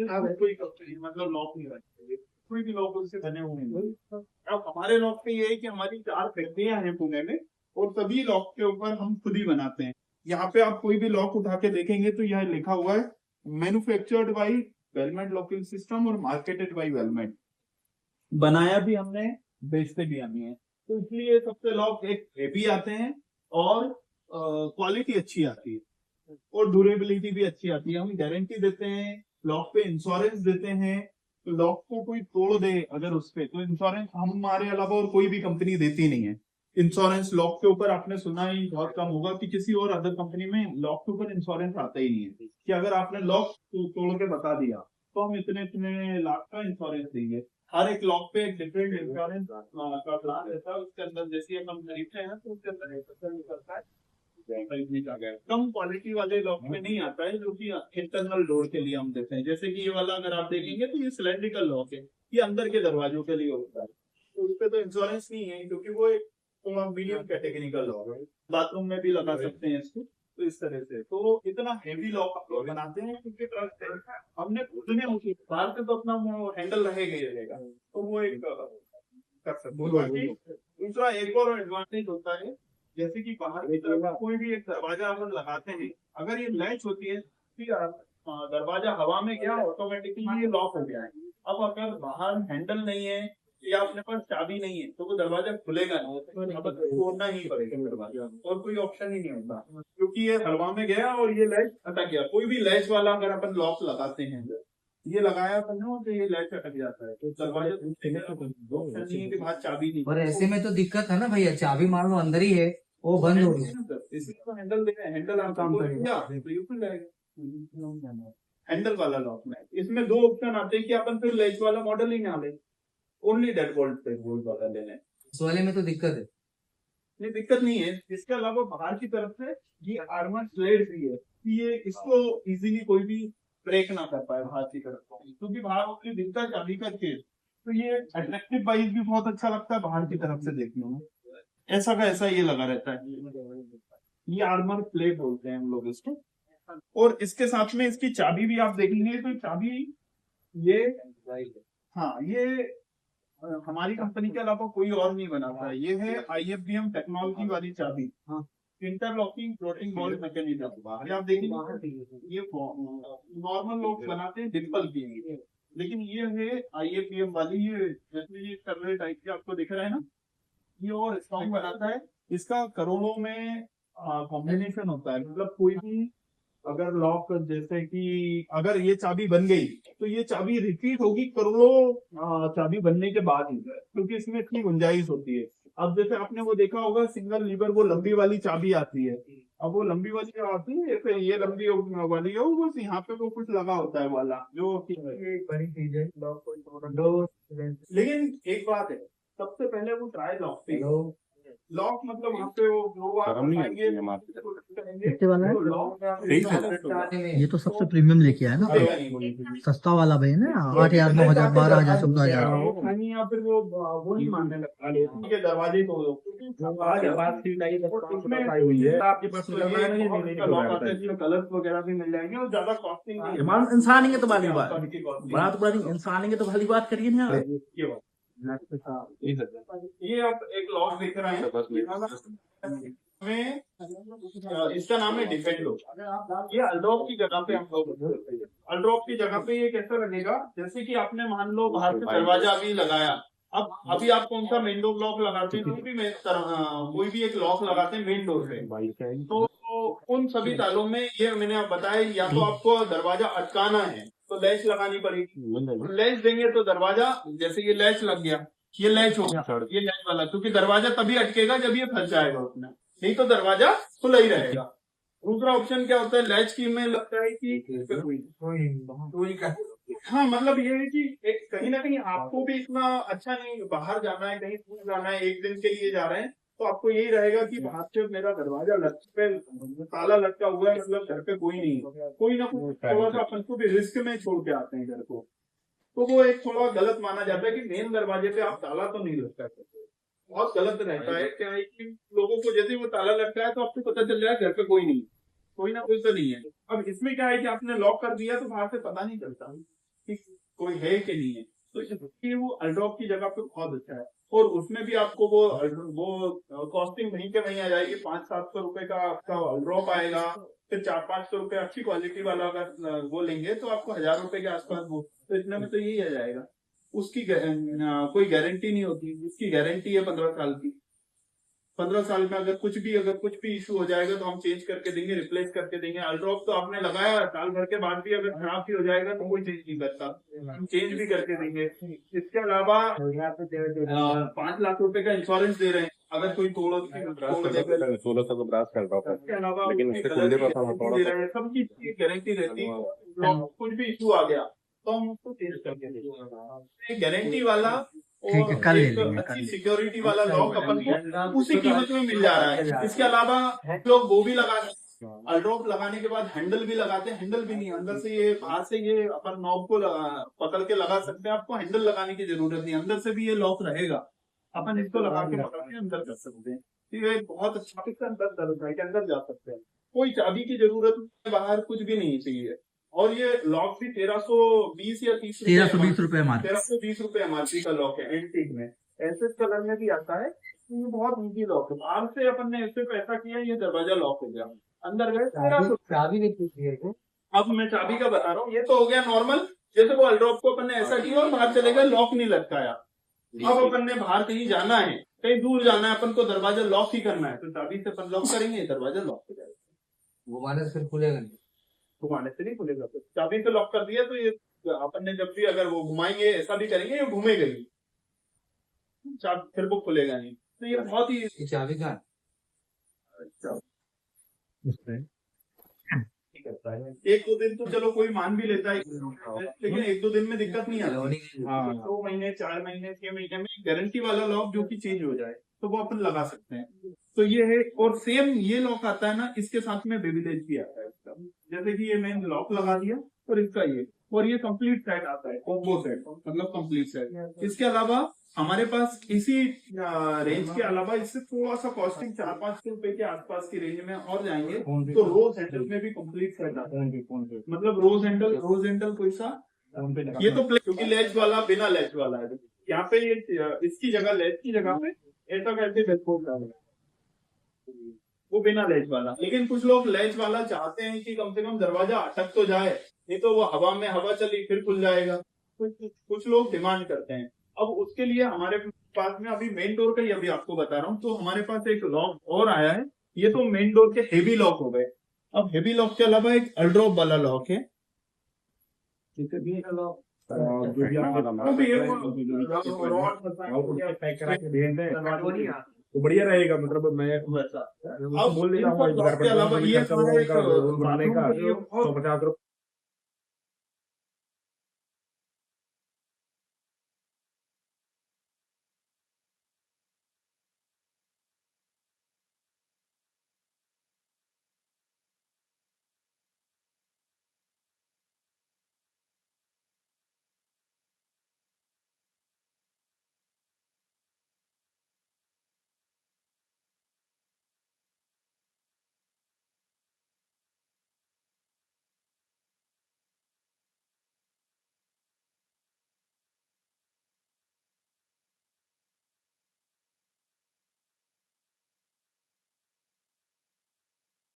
कोई कंपनी मतलब लॉक नहीं रखते, कोई भी लॉक उससे बने हुए हैं। अब हमारे लॉक पे ये है कि हमारी 4 फैक्ट्रियां हैं पुणे में, और सभी लॉक के ऊपर हम खुद ही बनाते हैं। यहाँ पे आप कोई भी लॉक उठा के देखेंगे तो यह लिखा हुआ है मैन्युफैक्चर्ड बाई वेलमेट लॉकिंग सिस्टम और मार्केटेड बाई वेलमेट। बनाया भी हमने, बेचते भी हम ही हैं। तो इसलिए सबसे लॉक एक हेवी आते हैं और क्वालिटी अच्छी आती है और ड्यूरेबिलिटी भी अच्छी आती है। हम गारंटी देते हैं, लॉक पे इंश्योरेंस देते हैं। तो लॉक को कोई तोड़ दे अगर उस पे, तो इंश्योरेंस हमारे अलावा और कोई भी कंपनी देती नहीं है। इंश्योरेंस लॉक के ऊपर आपने सुना ही बहुत कम होगा कि किसी और अदर कंपनी में लॉक के ऊपर इंश्योरेंस आता ही नहीं है कि अगर आपने लॉक तोड़ के बता दिया तो हम इतने इतने लाख का इंश्योरेंस देंगे। हर एक लॉक पे एक डिफरेंट इंश्योरेंस का प्लान रहता है। उसके अंदर जैसे हम खरीदते हैं तो उसके अंदर करता है। कम क्वालिटी वाले लॉक में नहीं आता है, जो कि इंटरनल डोर के लिए हम देते हैं। जैसे कि ये वाला अगर आप देखेंगे तो ये सिलेंड्रिकल लॉक है, ये अंदर के दरवाजों के लिए होता है। तो उस पे तो इंश्योरेंस नहीं है क्योंकि वो एक मीडियम कैटेगरी का लॉक है। बाथरूम में भी लगा सकते हैं इसको। तो इस तरह से तो इतना हेवी लॉक आप लोग बनाते हैं क्योंकि ट्रस्ट है हमने खुद ने उसी बाहर से तो अपना वो हैंडल रहेगा ही रहेगा, तो वो एक कर सकते हैं। दूसरा एक और एडवांटेज होता है, जैसे कि बाहर की तरफ कोई भी एक दरवाजा हम लगाते हैं, अगर ये लैच होती है फिर दरवाजा हवा में गया ऑटोमेटिकली ये लॉक हो गया है। अब अगर बाहर हैंडल नहीं है या अपने पास चाबी नहीं है तो वो दरवाजा खुलेगा नहीं, तो तोड़ना ही पड़ेगा दरवाजा, और कोई ऑप्शन ही नहीं होता क्योंकि ये हवा में गया और ये लैच अटक गया। कोई भी लैच वाला अगर अपन लॉक लगाते हैं, ये लगाया अपन ने तो ये लैच अटक जाता है, तो दरवाजा ऑप्शन नहीं है कि बाहर चाबी नहीं। और ऐसे में तो दिक्कत है ना भैया, चाबी मान लो अंदर ही है, वो बंद हो गया। इसलिए तो हैंडल देना है, हैंडल आप काम करेगा तो ये खुल जाएगा। हैंडल वाला लॉक में इसमें 2 ऑप्शन आते हैं कि अपन फिर लैच वाला मॉडल ही ना ले, ओनली डेड बोल्ट पे बोल्ट वाला लेना है। इस वाले में तो दिक्कत है। नहीं दिक्कत नहीं है। इसके अलावा बाहर की तरफ से ये आर्मर स्लेड भी है कि ये इसको इजीली कोई भी ब्रेक ना कर पाए बाहर की तरफ, क्योंकि बाहर ओनली दिखता है चाबी का केस, तो ये अट्रैक्टिव वाइज भी बहुत अच्छा लगता है बाहर की तरफ से देखने में। ऐसा का ऐसा ये लगा रहता है, ये आर्मर प्लेट बोलते हैं हम लोग इसको। और इसके साथ में इसकी चाबी भी आप देखेंगे तो चाबी ये, हाँ ये हमारी कंपनी के अलावा कोई और नहीं बनाता है। ये है IFBM टेक्नोलॉजी वाली चाबी, इंटरलॉकिंग फ्लोटिंग बॉल मैकेनिज्म। ये आप देखेंगे ये नॉर्मल लोग बनाते हैं डिम्पल की, लेकिन ये है IFBM वाली। ये जैसे ये कर्नल टाइप के आपको दिख रहा है ना, ये और स्ट्रॉन्ग बनाता है। इसका करोड़ों में कॉम्बिनेशन होता है, मतलब कोई भी अगर लॉक जैसे कि अगर ये चाबी बन गई तो ये चाबी रिपीट होगी करोड़ों चाबी बनने के बाद ही, क्योंकि इसमें इतनी गुंजाइश होती है। अब जैसे आपने वो देखा होगा सिंगल लीवर वो लंबी वाली चाबी आती है, अब वो लंबी वाली जो आती है जैसे ये लंबी वाली है, वो बस यहाँ पे वो कुछ लगा होता है वाला जो बड़ी चीज है। लेकिन एक बात है, सबसे पहले वो ट्राई लॉक लॉक मतलब वहाँ पे वो ये तो सबसे प्रीमियम लेके आया ना, सस्ता वाला भाई ना, 8,000 9,000 12,000 14,000। या फिर वो नहीं मानने लगता के दरवाजे को आपके पास कलर्स वगैरह भी मिल जाएंगे और ज्यादा कॉस्टिंग नहीं। इंसानियत वाली बात, बड़ा तो बड़ी इंसानियत वाली बात करिए ना। ये आप एक लॉक देख रहे हैं में, इसका नाम है डिफेंडो। ये अल्ड्रॉप की जगह पे हम लोग अल्ड्रॉप की जगह पे ये कैसे लगेगा, जैसे कि आपने मान लो बाहर से दरवाजा अभी लगाया, अब अभी आप कौन सा मेन डोर लॉक लगाते हैं, कोई भी एक लॉक लगाते हैं मेन डोर पे, तो उन सभी तालों में ये मैंने आप बताया, या तो आपको दरवाजा अटकाना है तो लैच लगानी पड़ेगी। लैच देंगे तो दरवाजा, जैसे ये लैच लग गया, ये लैच हो गया, ये लैच वाला, क्योंकि दरवाजा तभी अटकेगा जब ये फंस जाएगा उसमें, नहीं तो दरवाजा खुला ही रहेगा। दूसरा ऑप्शन क्या होता है, लैच की में लगता है कि हाँ मतलब ये है कि एक कहीं ना कहीं आपको भी इतना अच्छा नहीं, बाहर जाना है कहीं दूर जाना है, एक दिन के लिए जा रहे हैं, तो आपको यही रहेगा कि बाहर से मेरा दरवाजा पे ताला लटका हुआ है, मतलब घर पे कोई नहीं, कोई ना कोई थोड़ा सा अपन को भी रिस्क में छोड़ के आते हैं घर को, तो वो एक थोड़ा गलत माना जाता है कि मेन दरवाजे पे आप ताला तो नहीं लटका सकते। बहुत गलत रहता है क्या है कि लोगों को जैसे वो ताला लटका है तो आपको पता चल रहा है घर पे कोई ना कोई तो नहीं है। अब इसमें क्या है कि आपने लॉक कर दिया तो बाहर से पता नहीं चलता, कि कोई है कि नहीं है, तो इसलिए वो अल्ड्रॉप की जगह पे बहुत अच्छा है। और उसमें भी आपको वो कॉस्टिंग वहीं के वहीं आ जाएगी। 500-700 रुपए का आपका अल्ड्रॉप आएगा, फिर 400-500 रुपए अच्छी क्वालिटी वाला अगर वो लेंगे तो आपको 1000 रुपए के आसपास वो, तो इतने में तो यही आ जाएगा। उसकी कोई गारंटी नहीं होती, उसकी गारंटी है 15 साल की। 15 साल में अगर कुछ भी इशू हो जाएगा तो हम चेंज करके देंगे, रिप्लेस करके देंगे। अल्ट्रॉप तो आपने लगाया, साल भर के बाद भी अगर खराब भी हो जाएगा तो कोई चेंज नहीं करता, हम चेंज भी करके देंगे। इसके अलावा 5 लाख रुपए का इंश्योरेंस दे रहे हैं, अगर कोई तोड़ देगा। 16 को ब्रास कर रहा इसके अलावा लेकिन उससे कुंडे पर थोड़ा दे रहे हैं, सब चीज की गारंटी रहती है। कुछ भी इशू आ गया तो हम उसको चेंज करके देंगे। गारंटी वाला ठीक है, और कल ले एक लेंगे, अच्छी सिक्योरिटी वाला लॉक अपन को उसी कीमत में मिल जा रहा है। इसके अलावा लोग वो भी लगा, अल्ड्रॉप लगाने के बाद हैंडल भी लगाते हैं। हैंडल भी नहीं, अंदर से ये बाहर से ये अपन नॉब को पकड़ के लगा सकते हैं। आपको हैंडल लगाने की जरूरत नहीं, अंदर से भी ये लॉक रहेगा, अपन इसको लगा के पकड़ के अंदर कर सकते हैं। तो ये बहुत अच्छा, इसके अंदर जा सकते हैं, कोई चाबी की जरूरत नहीं, बाहर कुछ भी नहीं चाहिए। और ये लॉक भी 1320 या 30 1320 रुपए मार्केट 1320 रुपए एमआरपी का लॉक है, एंटीक में ऐसे कलर में भी आता है। ये बहुत इजी लॉक है। बाहर से अपन ने ऐसे पैसा किया, ये दरवाजा लॉक हो गया, अंदर गए 1300। चाबी नहीं पूछी है क्या? अब मैं चाबी का बता रहा हूँ, ये तो हो गया नॉर्मल, जैसे वो अल्ड्रॉप को अपन ने ऐसा किया और बाहर चले गए, लॉक नहीं लटकाया। अब अपन ने बाहर कहीं जाना है, कहीं दूर जाना है, अपन को दरवाजा लॉक ही करना है, तो चाबी से अपन लॉक करेंगे, दरवाजा लॉक हो जाएगा। घुमाने से फिर खुलेगा नहीं। घुमाने से नहीं खुलेगा, तो चाबी से लॉक कर दिया तो ये अपन ने जब भी अगर वो घुमाएंगे, ऐसा भी करेंगे, ये घूमेगा ही, चाबी फिर वो खुलेगा नहीं। तो ये बहुत ही ये चाबी कहाँ है? एक दो दिन तो चलो कोई मान भी लेता है, लेकिन एक दो दिन में दिक्कत नहीं आती। 2 महीने 4 महीने 6 महीने में गारंटी वाला लॉक जो कि चेंज हो जाए तो वो अपन लगा सकते हैं। तो ये है। और सेम ये लॉक आता है ना, इसके साथ में बेबीलेज भी आता है इसका। जैसे कि ये मैंने लॉक लगा दिया और इसका ये, और ये कंप्लीट सेट आता है, कॉम्बो सेट, मतलब कंप्लीट सेट। इसके अलावा हमारे पास इसी रेंज के अलावा इससे थोड़ा सा कॉस्टिंग 400-500 रुपए के आसपास की रेंज में और जाएंगे तो रोज हैंडल में भी कंप्लीट सेट आता है। मतलब रोज हैंडल कोई सा, ये तो क्योंकि लेज वाला, बिना लेज वाला है। यहाँ पे इसकी जगह, लेज की जगह पे ऐसा करके वो बिना लेज वाला। लेकिन कुछ लोग लेज वाला चाहते हैं कि कम से कम दरवाजा अटक तो जाए, नहीं तो वो हवा में हवा चली फिर खुल जाएगा। कुछ लोग डिमांड करते हैं। अब उसके लिए हमारे पास में अभी मेन डोर का ही अभी आपको बता रहा हूँ, तो हमारे पास एक लॉक और आया है। ये तो मेन डोर के हेवी लॉक हो गए। अब हेवी लॉक के अलावा एक अल्ड्रॉप वाला लॉक है। तो बढ़िया रहेगा। मतलब मैं बोल देता हूँ, इसके अलावा ये रोल बनाने का 150 रुपए